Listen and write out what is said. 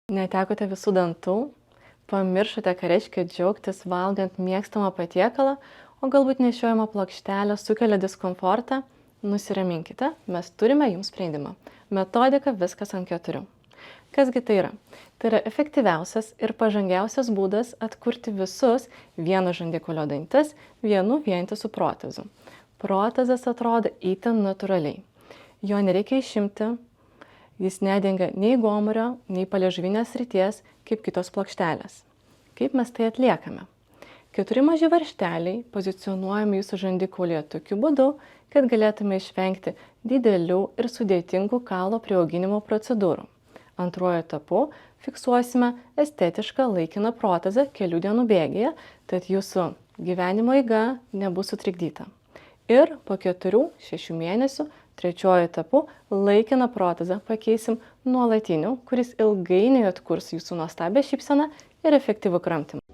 Netekote visų dantų? Pamiršote, ką reiškia džiaugtis valgant mėgstamą patiekalą, o galbūt nešiojama plokštelė sukelia diskomfortą? Nusiraminkite, mes turime jums sprendimą. Metodika viskas ant 4. Kasgi tai yra? Tai yra efektyviausias ir pažangiausias būdas atkurti visus vieno žandikaulio dantis vienu vientisu protezu. Protezas atrodo itin natūraliai. Jo nereikia išimti. Jis nedengia nei gomurio, nei paliežuvinės srities, kaip kitos plokštelės. Kaip mes tai atliekame? 4 maži varžteliai pozicionuojami jūsų žandikaulyje tokiu būdu, kad galėtume išvengti didelių ir sudėtingų kaulo priauginimo procedūrų. Antruoju etapu fiksuosime estetišką laikiną protezą kelių dienų bėgyje, tad jūsų gyvenimo eiga nebus sutrikdyta. Ir po 4-6 mėnesių trečiuoju etapu laikiną protezą pakeisim nuolatiniu, kuris ilgainiui atkurs jūsų nuostabią šypseną ir efektyvų kramtymą.